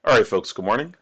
All right, folks, good morning.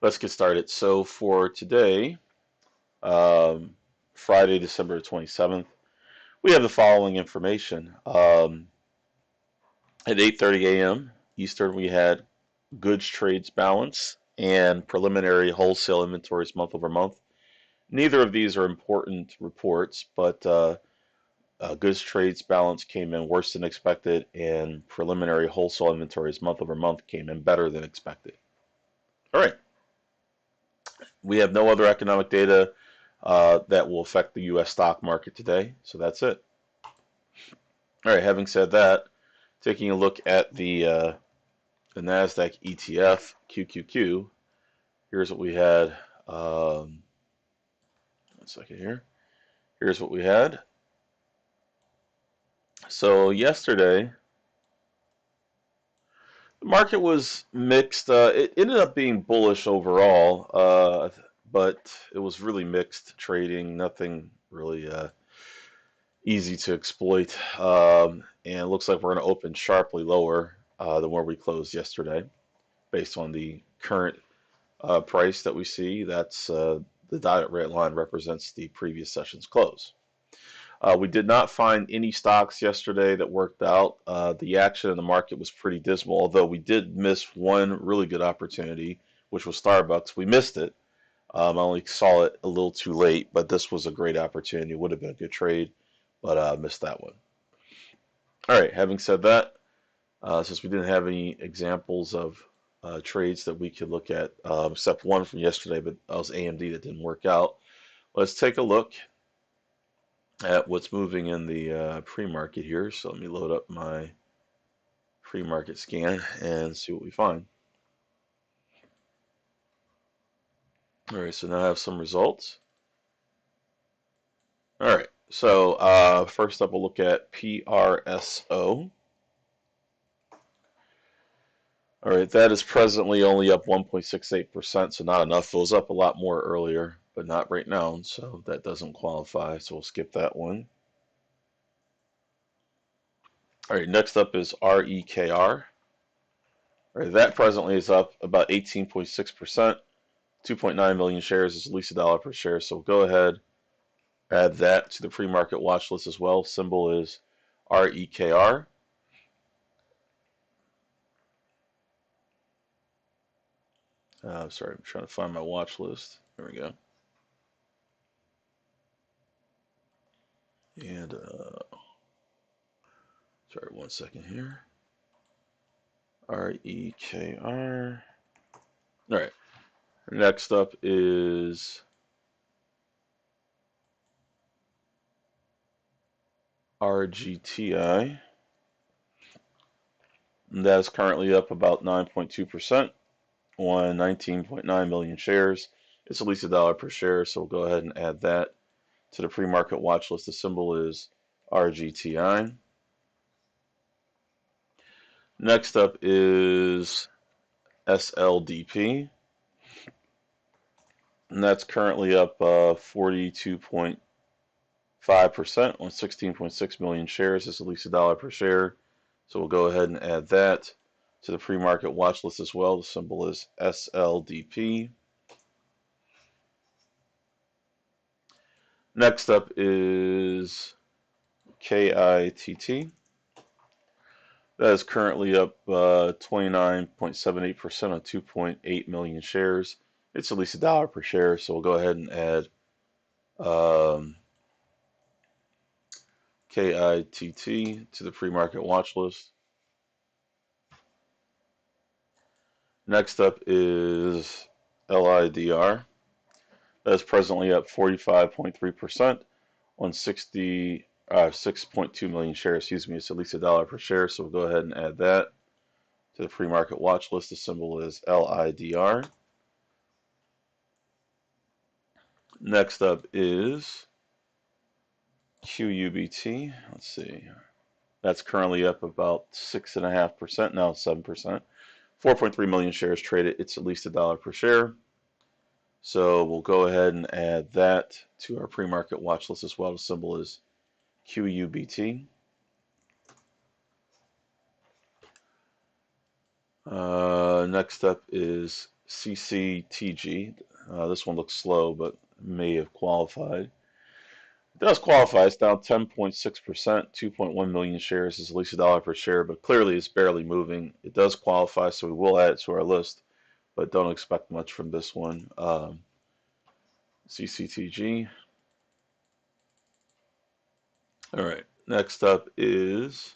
Let's get started. So for today, um, Friday, December 27th, we have the following information. At 8:30 a.m. Eastern, we had goods trades balance and preliminary wholesale inventories month over month. Neither of these are important reports, but goods trades balance came in worse than expected, and preliminary wholesale inventories month over month came in better than expected. All right. We have no other economic data that will affect the U.S. stock market today, so that's it. All right, having said that, taking a look at the NASDAQ ETF QQQ, here's what we had. One second here. Here's what we had. So yesterday, the market was mixed. It ended up being bullish overall, but it was really mixed trading. Nothing really easy to exploit. And it looks like we're going to open sharply lower than where we closed yesterday, based on the current price that we see. That's the dotted red line represents the previous session's close. We did not find any stocks yesterday that worked out. The action in the market was pretty dismal, although we did miss one really good opportunity, which was Starbucks. We missed it. I only saw it a little too late, but this was a great opportunity. It would have been a good trade, but I missed that one. All right, having said that, since we didn't have any examples of trades that we could look at, except one from yesterday, but that was AMD that didn't work out, let's take a look at what's moving in the pre-market here. So let me load up my pre-market scan and see what we find. All right, so now I have some results. All right, so first up we'll look at PRSO. All right, that is presently only up 1.68%, so not enough. It was up a lot more earlier, but not right now, so that doesn't qualify, so we'll skip that one. All right, next up is REKR. All right, that presently is up about 18.6%. 2.9 million shares is at least $1 per share, so we'll go ahead, add that to the pre-market watch list as well. Symbol is REKR. Sorry, I'm trying to find my watch list. There we go. And sorry, one second here. REKR. All right. Next up is RGTI. And that is currently up about 9.2% on 19.9 million shares. It's at least $1 per share, so we'll go ahead and add that to the pre-market watch list. The symbol is RGTI. Next up is SLDP, and that's currently up 42.5% on 16.6 million shares. It's at least $1 per share, so we'll go ahead and add that to the pre-market watch list as well. The symbol is SLDP. Next up is KITT. That is currently up 29.78% on 2.8 million shares. It's at least $1 per share, so we'll go ahead and add KITT to the pre-market watch list. Next up is LIDR. That is presently up 45.3% on 6.2 million shares. Excuse me, it's at least $1 per share, so we'll go ahead and add that to the pre-market watch list. The symbol is LIDR. Next up is QUBT. Let's see. That's currently up about 6.5%, now 7%. 4.3 million shares traded. It's at least $1 per share. So we'll go ahead and add that to our pre-market watch list as well. The symbol is QUBT. Next up is CCTG. This one looks slow, but may have qualified. It does qualify. It's down 10.6%. 2.1 million shares is at least $1 per share, but clearly it's barely moving. It does qualify, so we will add it to our list, but don't expect much from this one. CCTG. All right. Next up is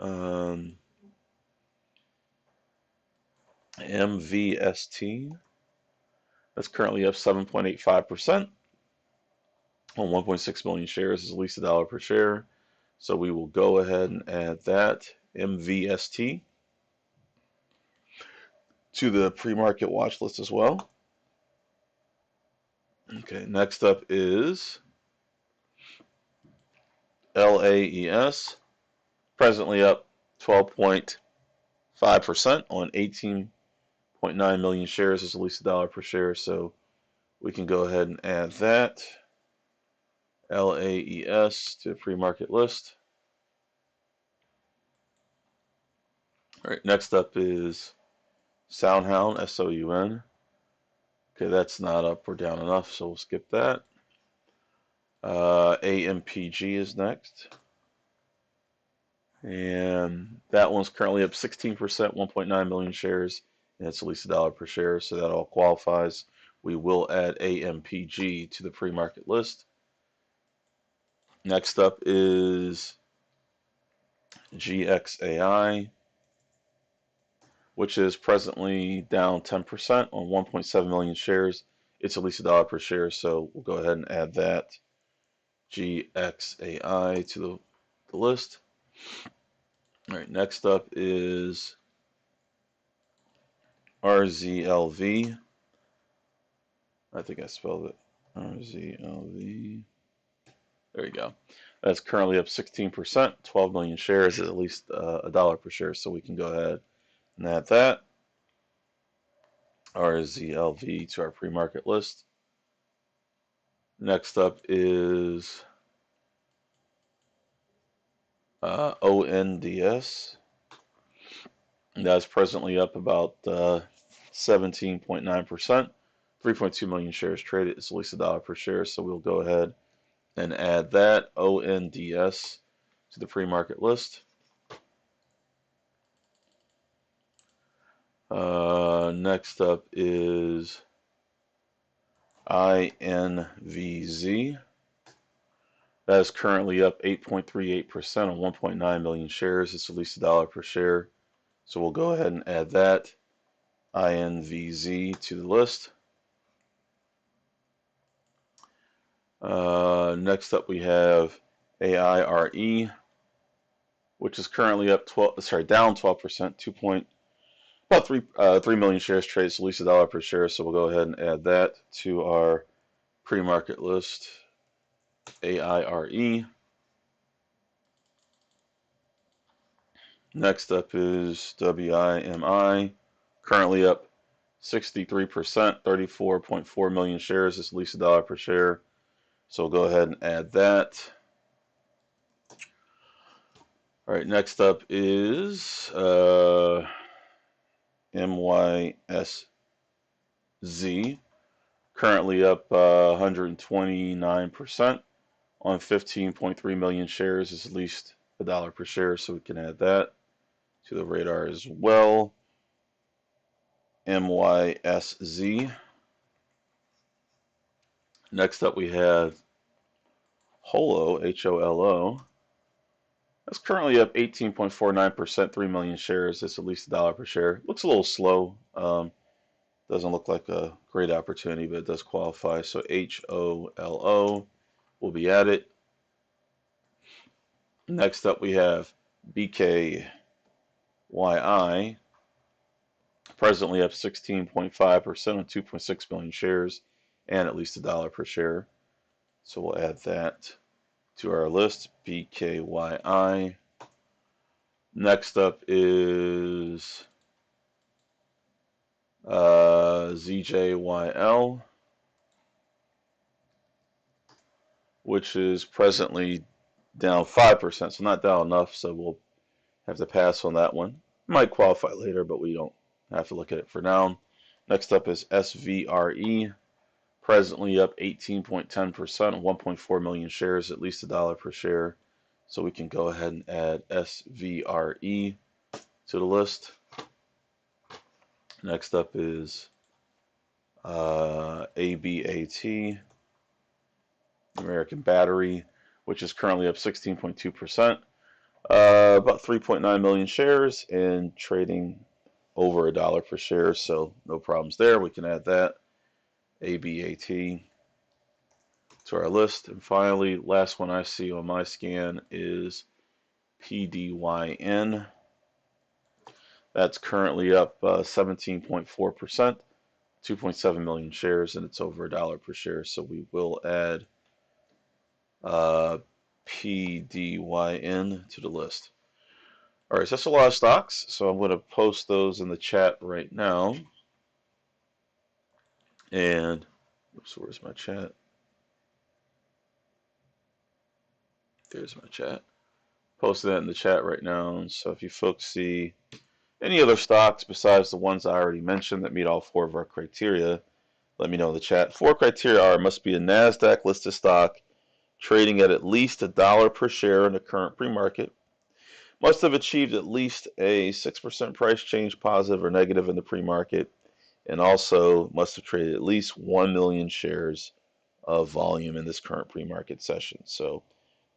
um, MVST. That's currently up 7.85% on 1.6 million shares is at least $1 per share. So we will go ahead and add that MVST to the pre-market watch list as well. Okay, next up is LAES, presently up 12.5% on 18.9 million shares is at least $1 per share. So we can go ahead and add that LAES to the pre-market list. All right, next up is Soundhound, SOUN. Okay, that's not up or down enough, so we'll skip that. AMPG is next. And that one's currently up 16%, 1.9 million shares, and it's at least $1 per share, so that all qualifies. We will add AMPG to the pre-market list. Next up is GXAI, which is presently down 10% on 1.7 million shares. It's at least $1 per share, so we'll go ahead and add that GXAI to the list. All right, next up is RZLV. I think I spelled it. RZLV. There you go. That's currently up 16%. 12 million shares is at least $1 per share, so we can go ahead and add that RZLV to our pre-market list. Next up is ONDS. That's presently up about 17.9%. 3.2 million shares traded. It's at least $1 per share, so we'll go ahead and add that ONDS to the pre-market list. Next up is INVZ. That is currently up 8.38% on 1.9 million shares. It's at least $1 per share. So we'll go ahead and add that INVZ to the list. Next up we have AIRE, which is currently up down 12%, about 3 million shares trades, at least $1 per share. So we'll go ahead and add that to our pre-market list. AIRE. Next up is WIMI, currently up 63%, 34.4 million shares. It's at least $1 per share. So we'll go ahead and add that. All right, next up is MYSZ, currently up 129% on 15.3 million shares. It's at least $1 per share, so we can add that to the radar as well. MYSZ. Next up we have HOLO, HOLO. That's currently up 18.49%, 3 million shares. It's at least $1 per share. Looks a little slow. Doesn't look like a great opportunity, but it does qualify. So HOLO will be added. Next up we have BKYI, presently up 16.5% on 2.6 million shares and at least $1 per share. So we'll add that to our list, BKYI. Next up is ZJYL, which is presently down 5%, so not down enough, so we'll Have to pass on that one. Might qualify later, but we don't have to look at it for now. Next up is SVRE, presently up 18.10%, 1.4 million shares, at least $1 per share. So we can go ahead and add SVRE to the list. Next up is ABAT, American Battery, which is currently up 16.2%, about 3.9 million shares and trading over $1 per share, so no problems there. We can add that ABAT to our list. And finally, last one I see on my scan is PDYN. That's currently up 17.4%, 2.7 million shares, and it's over $1 per share. So we will add PDYN to the list. All right, so that's a lot of stocks. So I'm going to post those in the chat right now. And, oops, where's my chat? There's my chat. Posting that in the chat right now. So if you folks see any other stocks besides the ones I already mentioned that meet all four of our criteria, let me know in the chat. Four criteria are: must be a NASDAQ listed stock trading at least $1 per share in the current pre-market, must have achieved at least a 6% price change positive or negative in the pre-market, and also must have traded at least 1 million shares of volume in this current pre-market session. So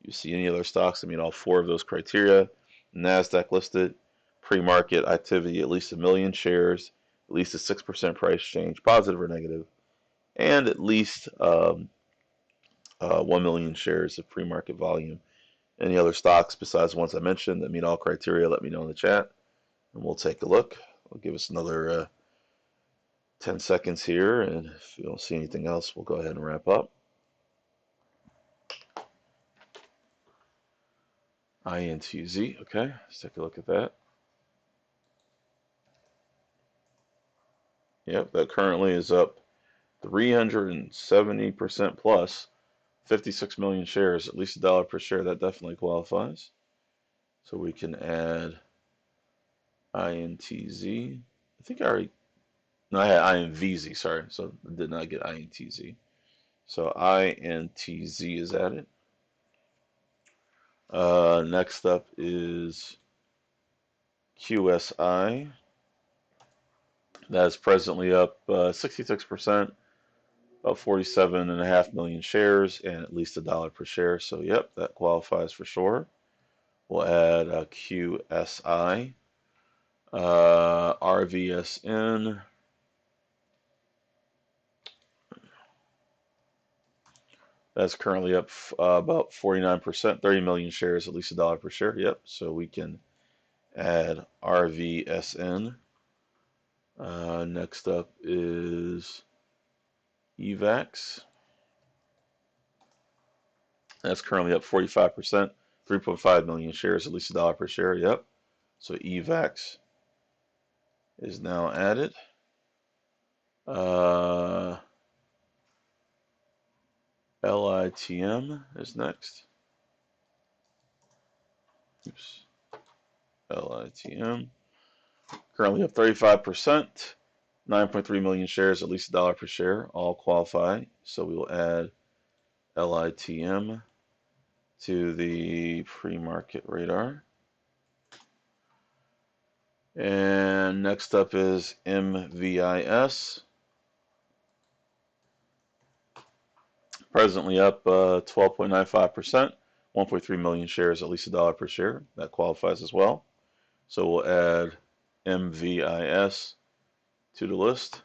you see any other stocks that meet all four of those criteria: NASDAQ listed, pre-market activity, at least 1 million shares, at least a 6% price change, positive or negative, and at least 1 million shares of pre-market volume. Any other stocks besides the ones I mentioned that meet all criteria, let me know in the chat, and we'll take a look. I'll give us another 10 seconds here, and if you don't see anything else, we'll go ahead and wrap up. INTZ, okay, let's take a look at that. Yep, that currently is up 370% plus, 56 million shares, at least $1 per share. That definitely qualifies. So we can add INTZ. I think I already, no, I had INVZ, sorry. So I did not get INTZ. So INTZ is added. Next up is QSI. That's presently up 66%, about 47.5 million shares, and at least $1 per share. So, yep, that qualifies for sure. We'll add QSI, RVSN. That's currently up about 49%, 30 million shares, at least $1 per share. Yep, so we can add RVSN. Next up is EVAX. That's currently up 45%, 3.5 million shares, at least $1 per share. Yep. So EVAX is now added. LITM is next. Oops. LITM. Currently up 35%, 9.3 million shares, at least $1 per share. All qualify. So we will add LITM to the pre-market radar. And next up is MVIS. Presently up 12.95%, 1.3 million shares, at least $1 per share. That qualifies as well. So we'll add MVIS to the list.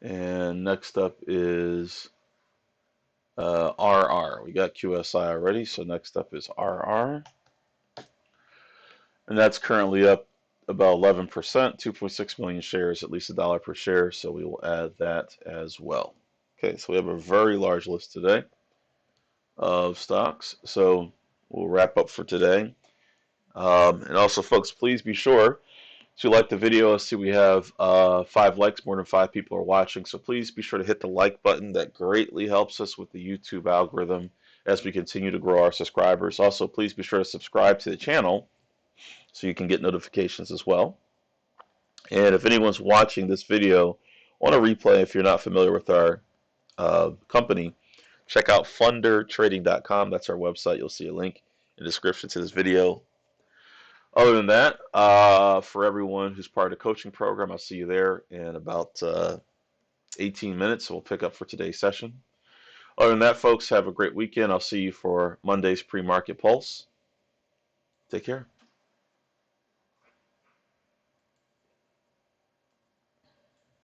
And next up is RR. We got QSI already, so next up is RR. And that's currently up about 11%, 2.6 million shares, at least $1 per share, so we will add that as well. Okay, so we have a very large list today of stocks, so we'll wrap up for today. And also, folks, please be sure to like the video. I see we have 5 likes, more than 5 people are watching, so please be sure to hit the like button. That greatly helps us with the YouTube algorithm. as we continue to grow our subscribers. Also, please be sure to subscribe to the channel so you can get notifications as well. And if anyone's watching this video on a replay, if you're not familiar with our company, check out fundertrading.com. That's our website. You'll see a link in the description to this video. Other than that, for everyone who's part of the coaching program, I'll see you there in about 18 minutes. So we'll pick up for today's session. Other than that, folks, have a great weekend. I'll see you for Monday's Pre-Market Pulse. Take care.